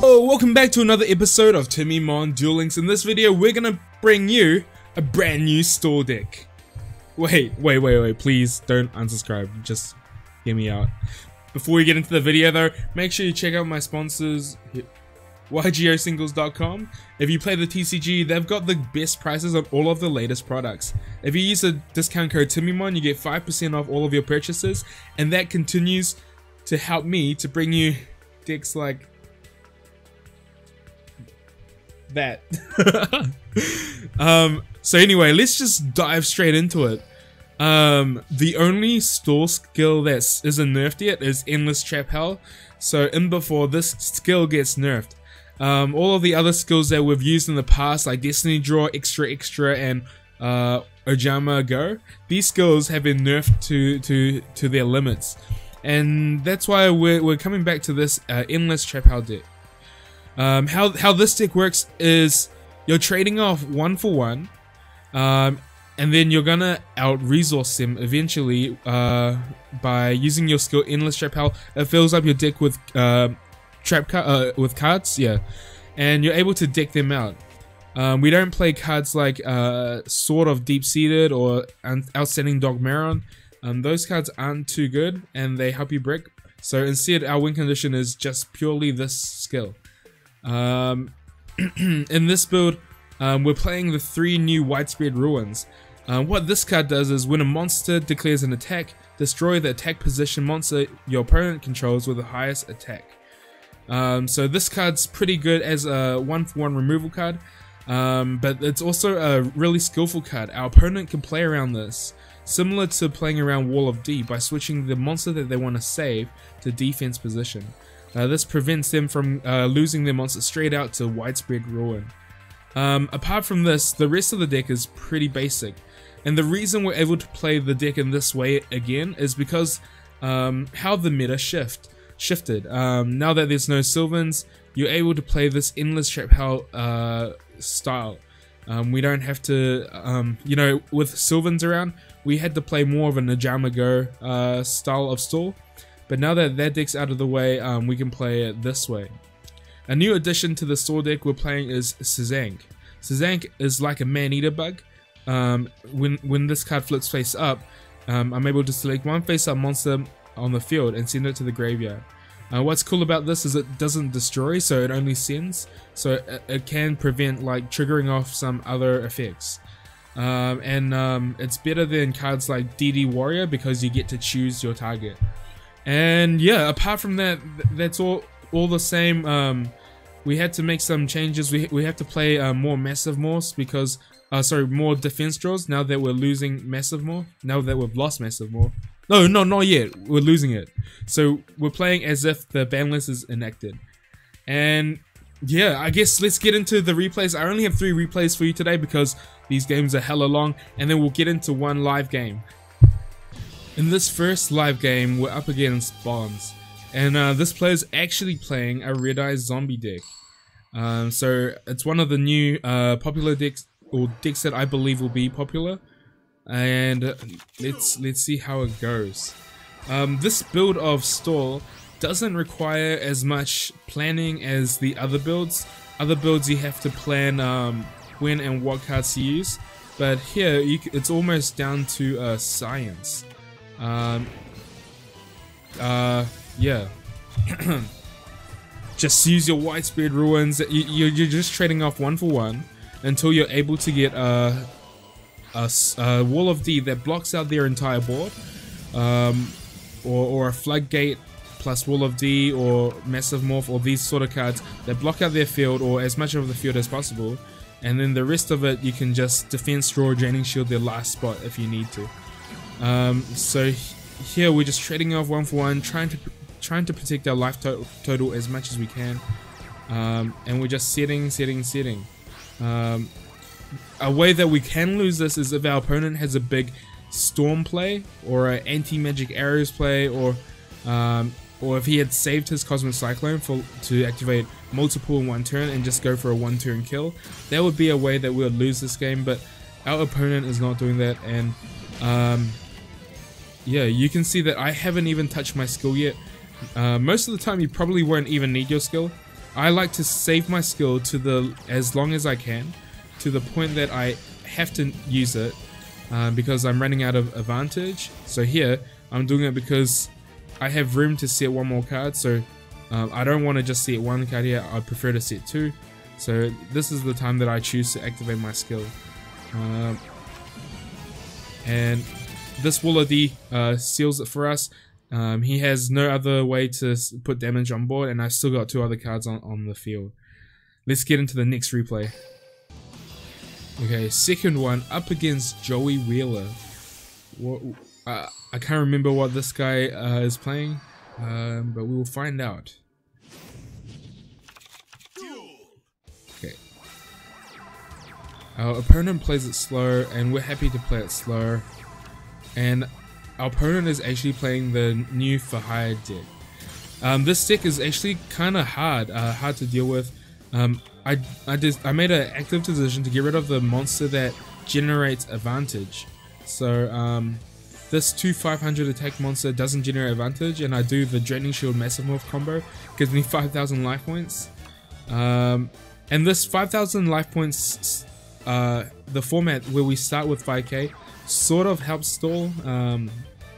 Oh, welcome back to another episode of Timmy Mon Duel Links. In this video, we're gonna bring you a brand new store deck. Wait, please don't unsubscribe, just hear me out. Before we get into the video though, make sure you check out my sponsors, YGOsingles.com. If you play the TCG, they've got the best prices on all of the latest products. If you use the discount code TimmyMon, you get 5% off all of your purchases, and that continues to help me to bring you decks like that. So anyway, let's just dive straight into it. The only store skill that isn't nerfed yet is Endless Trap Hell. So in before, this skill gets nerfed. All of the other skills that we've used in the past, like Destiny Draw, Extra, and Ojama Go, these skills have been nerfed to their limits, and that's why we're coming back to this Endless Trap Hell deck. How this deck works is you're trading off 1 for 1, and then you're gonna out-resource them eventually by using your skill Endless Trap Hell. It fills up your deck with with cards, yeah, and you're able to deck them out. We don't play cards like Sword of Deep-Seated or Outstanding Dogmeron. Those cards aren't too good and they help you brick, so instead our win condition is just purely this skill. In this build, we're playing the 3 new Widespread Ruins. What this card does is when a monster declares an attack, destroy the attack position monster your opponent controls with the highest attack. So this card's pretty good as a 1-for-1 removal card, but it's also a really skillful card. Our opponent can play around this, similar to playing around Wall of D, by switching the monster that they want to save to defense position. This prevents them from losing their monster straight out to Widespread Ruin. Apart from this, the rest of the deck is pretty basic, and the reason we're able to play the deck in this way again is because how the meta shifted. Now that there's no Sylvans, you're able to play this Endless Trap Hell style. We don't have to, you know, with Sylvans around, we had to play more of a Ojama Go style of stall. But now that that deck's out of the way, we can play it this way. A new addition to the store deck we're playing is Szank. Szank is like a man-eater bug. When this card flips face up, I'm able to select one face-up monster on the field and send it to the graveyard. What's cool about this is it doesn't destroy, so it only sends, so it can prevent like triggering off some other effects. It's better than cards like DD Warrior because you get to choose your target. And yeah, apart from that, that's all the same. We had to make some changes. We have to play more Massive Morphs because more defense draws now that we're losing Massive Morph. Now that we've lost Massive Morph. No, not yet. We're losing it. So we're playing as if the ban list is enacted. And yeah, I guess let's get into the replays. I only have 3 replays for you today because these games are hella long, and then we'll get into one live game. In this first live game, we're up against Bonds, and this player's actually playing a Red Eye Zombie deck. So it's one of the new popular decks, or decks that I believe will be popular. And let's see how it goes. This build of Stall doesn't require as much planning as the other builds. Other builds you have to plan when and what cards to use, but here it's almost down to science. Yeah. Just use your Widespread Ruins. You're just trading off 1 for 1 until you're able to get a Wall of D that blocks out their entire board, or a Floodgate plus Wall of D or Massive Morph, or these sort of cards that block out their field or as much of the field as possible, and then the rest of it you can just defense draw, draining shield their last spot if you need to. So here we're just trading off 1 for 1, trying to protect our life total as much as we can, and we're just setting. A way that we can lose this is if our opponent has a big Storm play or an anti-magic arrows play, or if he had saved his Cosmic Cyclone to activate multiple in 1 turn and just go for a 1-turn kill. That would be a way that we would lose this game, but our opponent is not doing that. And yeah, you can see that I haven't even touched my skill yet. Most of the time you probably won't even need your skill. I like to save my skill to as long as I can, to the point that I have to use it because I'm running out of advantage. So here I'm doing it because I have room to set one more card, so I don't want to just set one card here. I prefer to set two. So this is the time that I choose to activate my skill. And this Woolody seals it for us. He has no other way to put damage on board, and I've still got two other cards on the field. Let's get into the next replay. Okay, second one up against Joey Wheeler. I can't remember what this guy is playing, but we will find out. Okay. Our opponent plays it slow, and we're happy to play it slow. And our opponent is actually playing the new For Hire deck. This deck is actually kind of hard to deal with. I made an active decision to get rid of the monster that generates advantage. So this 2/500 attack monster doesn't generate advantage, and I do the Draining Shield Massive Morph combo, gives me 5,000 life points. And this 5,000 life points, the format where we start with 5k, sort of helps stall,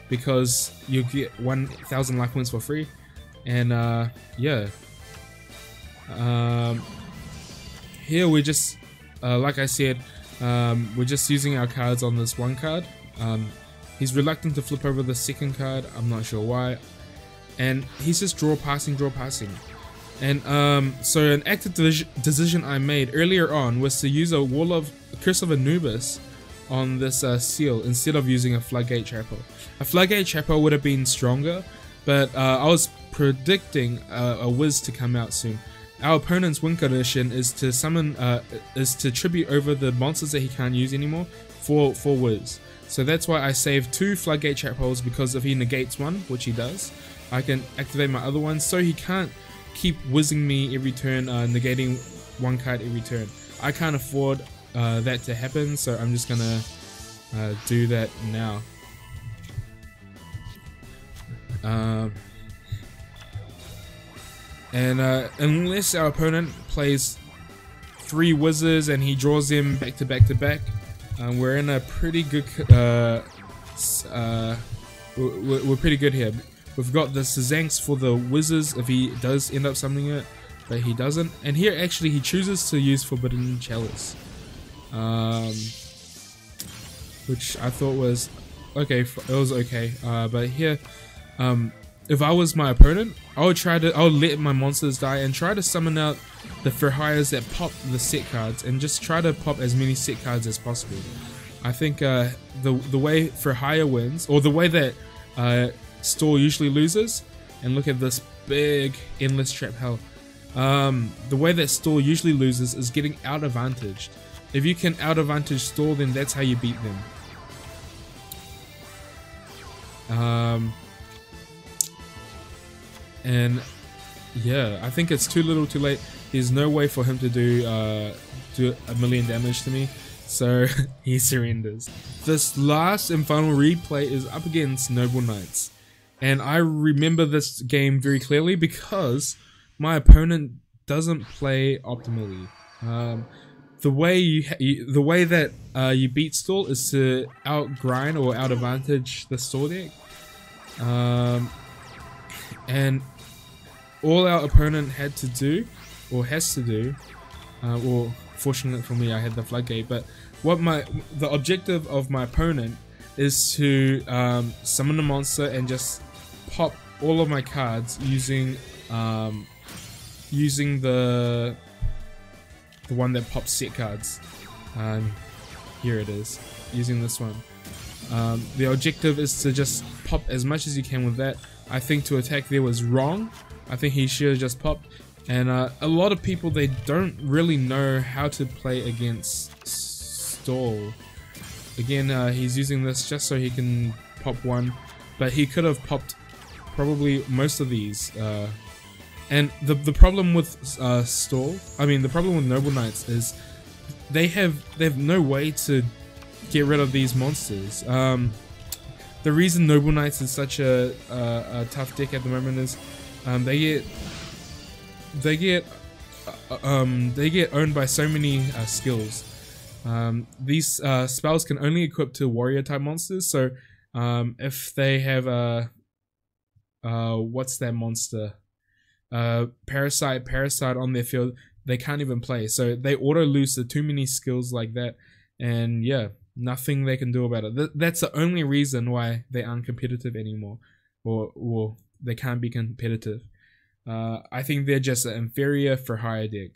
because you get 1,000 life points for free. And yeah. Here we're just, like I said, we're just using our cards on this one card. He's reluctant to flip over the second card, I'm not sure why. And he's just draw passing. And so an active decision I made earlier on was to use a Curse of Anubis on this seal instead of using a Floodgate Trapper. A Floodgate Trapper would have been stronger, but I was predicting a Wiz to come out soon. Our opponent's win condition is to summon, is to tribute over the monsters that he can't use anymore for Wiz. So that's why I saved two Floodgate Trap Holes, because if he negates one, which he does, I can activate my other one, so he can't keep whizzing me every turn, negating one card every turn. I can't afford that to happen, so I'm just gonna do that now. And unless our opponent plays 3 Wizards and he draws them back to back to back, we're in a pretty good. We're pretty good here. We've got the Sazanks for the Wizards if he does end up summoning it, but he doesn't. And here actually he chooses to use Forbidden Chalice, which I thought was okay. It was okay, but here. If I was my opponent, I would let my monsters die and try to summon out the For Hires that pop the set cards, and just try to pop as many set cards as possible. I think the way For Hire wins, or the way that Stall usually loses, and look at this big endless trap hell. The way that Stall usually loses is getting out advantaged. If you can out advantage Stall, then that's how you beat them. And yeah, I think it's too little too late. There's no way for him to do a million damage to me, so he surrenders. This last and final replay is up against Noble Knights, and I remember this game very clearly because my opponent doesn't play optimally. The way that you beat Stall is to outgrind or out advantage the Stall deck, and all our opponent had to do, or has to do, or fortunate for me I had the Floodgate, but the objective of my opponent is to summon a monster and just pop all of my cards using the one that pops set cards. Here it is, using this one. The objective is to just pop as much as you can with that. I think to attack there was wrong. I think he should have just popped. And a lot of people, they don't really know how to play against Stall. Again, he's using this just so he can pop one, but he could have popped probably most of these. And the problem with the problem with Noble Knights is they have no way to get rid of these monsters. The reason Noble Knights is such a tough deck at the moment is they get they get owned by so many skills. These spells can only equip to warrior type monsters. So if they have a what's that monster? Parasite on their field, they can't even play. So they auto lose to too many skills like that, and yeah, nothing they can do about it. That's the only reason why they aren't competitive anymore, or they can't be competitive. I think they're just an inferior for hire deck.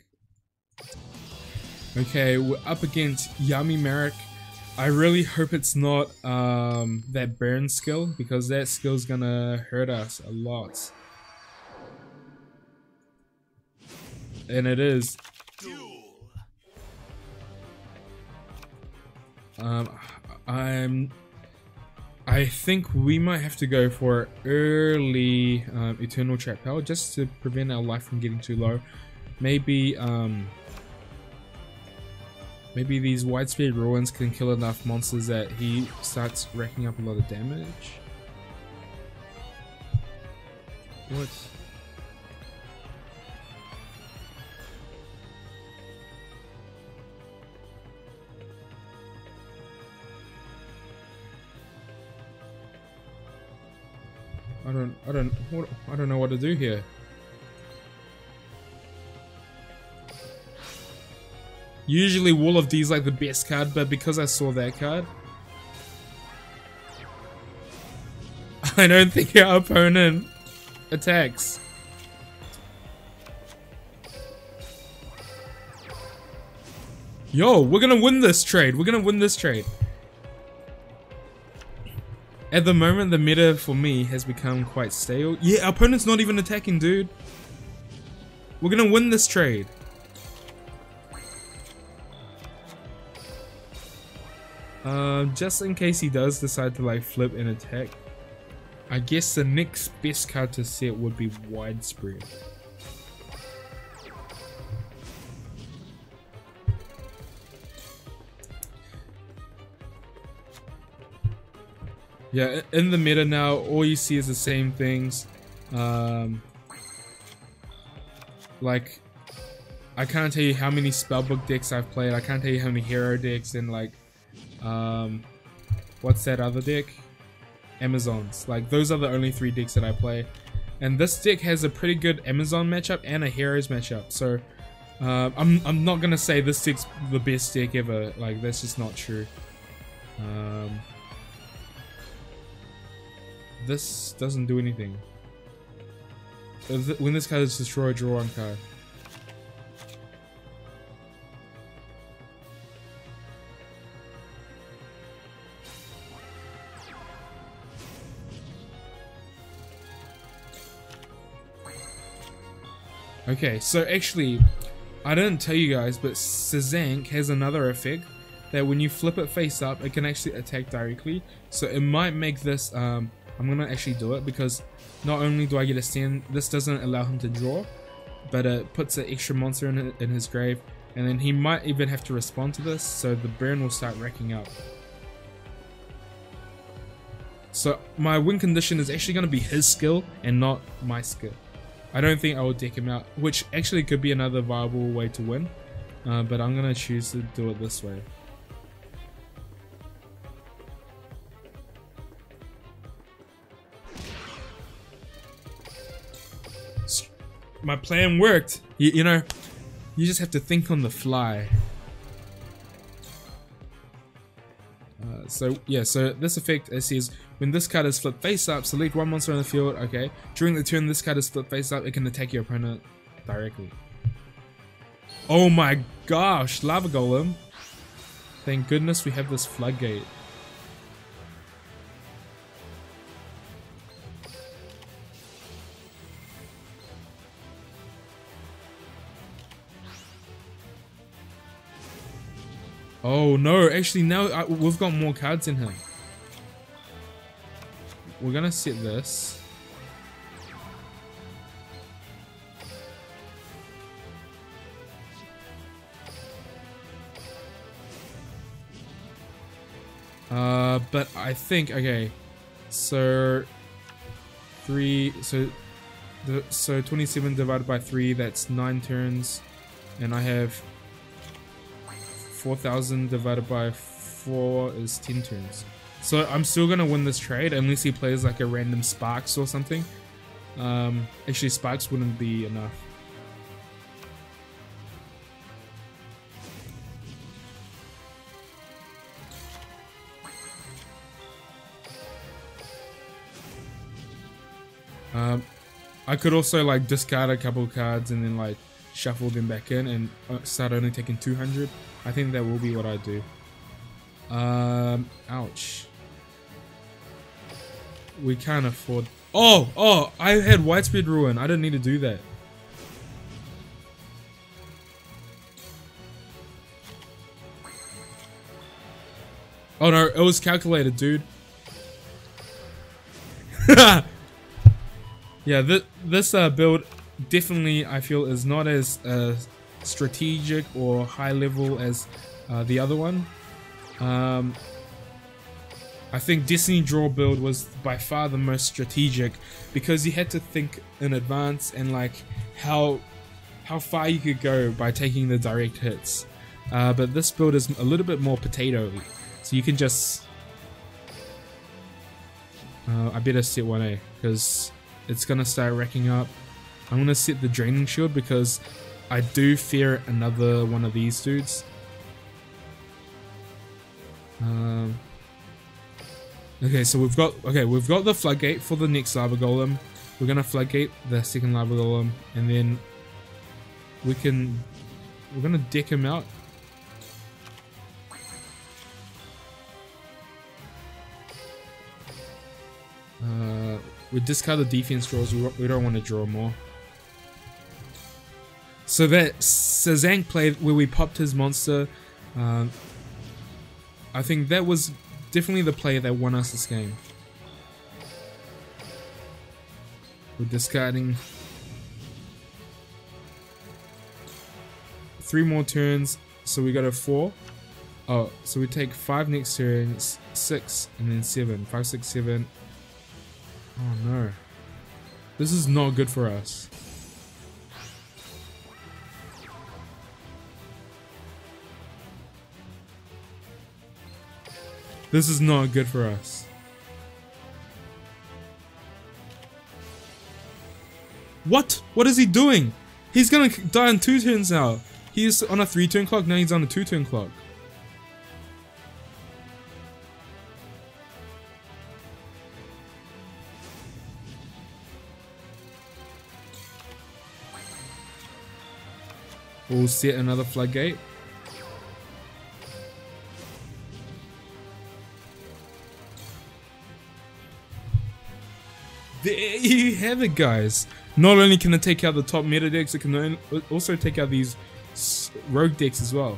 Okay, we're up against Yami Merrick. I really hope it's not that burn skill, because that skill's gonna hurt us a lot. And it is. I think we might have to go for early Eternal Trap Power just to prevent our life from getting too low. Maybe maybe these widespread ruins can kill enough monsters that he starts racking up a lot of damage. What? I don't know what to do here. Usually Wall of D is like the best card, but because I saw that card, I don't think our opponent attacks. Yo, we're gonna win this trade. We're gonna win this trade. At the moment, the meta for me has become quite stale. Yeah, our opponent's not even attacking, dude. We're gonna win this trade. Just in case he does decide to like flip and attack, I guess the next best card to set would be Widespread. Yeah, in the meta now, all you see is the same things. Like, I can't tell you how many spellbook decks I've played. I can't tell you how many hero decks and like, what's that other deck? Amazons. Like, those are the only 3 decks that I play. And this deck has a pretty good Amazon matchup and a heroes matchup. So, I'm not gonna say this deck's the best deck ever. Like, that's just not true. This doesn't do anything. When this card is destroyed, draw one card. Okay, so actually, I didn't tell you guys, but Sazank has another effect that when you flip it face up, it can actually attack directly. So it might make this, I'm gonna actually do it, because not only do I get a stand, this doesn't allow him to draw, but it puts an extra monster in his grave, and then he might even have to respond to this, so the burn will start racking up. So my win condition is actually going to be his skill and not my skill. I don't think I will deck him out, which actually could be another viable way to win, but I'm going to choose to do it this way. My plan worked. You know, you just have to think on the fly. So yeah, so this effect, it says when this card is flipped face up, select one monster on the field. Okay, during the turn this card is flipped face up, it can attack your opponent directly. Oh my gosh, Lava Golem! Thank goodness we have this floodgate. Oh no, actually now we've got more cards in him. We're gonna set this. But I think, okay, so 27 divided by 3, that's 9 turns. and I have 4,000 divided by 4 is 10 turns. So I'm still gonna win this trade unless he plays like a random Sparks or something. Actually, Sparks wouldn't be enough. I could also like discard a couple cards and then like shuffle them back in and start only taking 200. I think that will be what I do. Ouch. We can't afford. Oh, I had Widespread Ruin. I didn't need to do that. Oh no, it was calculated, dude. Yeah, this build definitely I feel is not as strategic or high level as the other one. I think Destiny Draw build was by far the most strategic because you had to think in advance and like how far you could go by taking the direct hits. But this build is a little bit more potato-y, so you can just. I better set 1A because it's gonna start racking up. I'm gonna set the Draining Shield because I do fear another one of these dudes. Okay, so we've got the Floodgate for the next Lava Golem. We're gonna Floodgate the second Lava Golem, and then we're gonna deck him out. We discard the defense draws. We don't want to draw more. So that Sazank play where we popped his monster, I think that was definitely the play that won us this game. We're discarding 3 more turns, so we got a 4. Oh, so we take 5 next turn, 6, and then 7. 5, 6, 7. Oh no. This is not good for us. This is not good for us. What? What is he doing? He's gonna die in 2 turns now. He's on a 3-turn clock, now he's on a 2-turn clock. We'll set another Floodgate. There you have it, guys. Not only can it take out the top meta decks, it can also take out these rogue decks as well.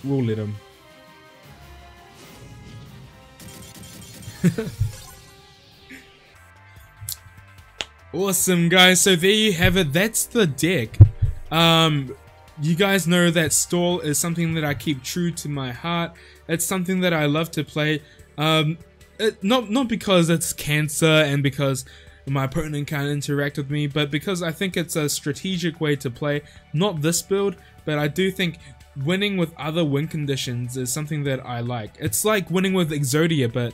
We'll let him. Awesome, guys. So there you have it. That's the deck. You guys know that Stall is something that I keep true to my heart. It's something that I love to play. Not because it's cancer and because my opponent can't interact with me, but because I think it's a strategic way to play. Not this build, but I do think winning with other win conditions is something that I like. It's like winning with Exodia, but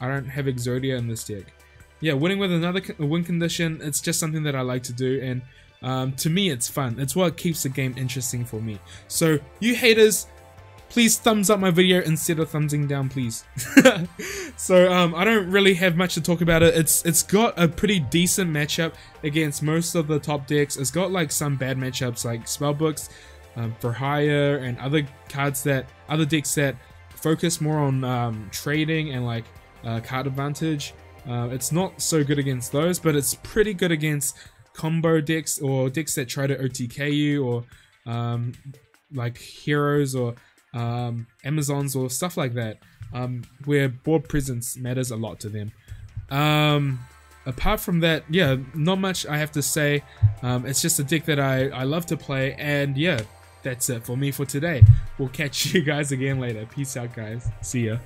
I don't have Exodia in this deck. Yeah, winning with another win condition, it's just something that I like to do, and to me it's fun. It's what keeps the game interesting for me. So you haters, please thumbs up my video instead of thumbsing down, please. So I don't really have much to talk about it. It's got a pretty decent matchup against most of the top decks. It's got like some bad matchups like Spellbooks, for hire, and other decks that focus more on trading and like card advantage. It's not so good against those, but it's pretty good against combo decks or decks that try to OTK you, or like heroes or Amazons or stuff like that, where board presence matters a lot to them. Apart from that, yeah, not much I have to say. It's just a deck that I love to play, and yeah, that's it for me for today. We'll catch you guys again later. Peace out, guys. See ya.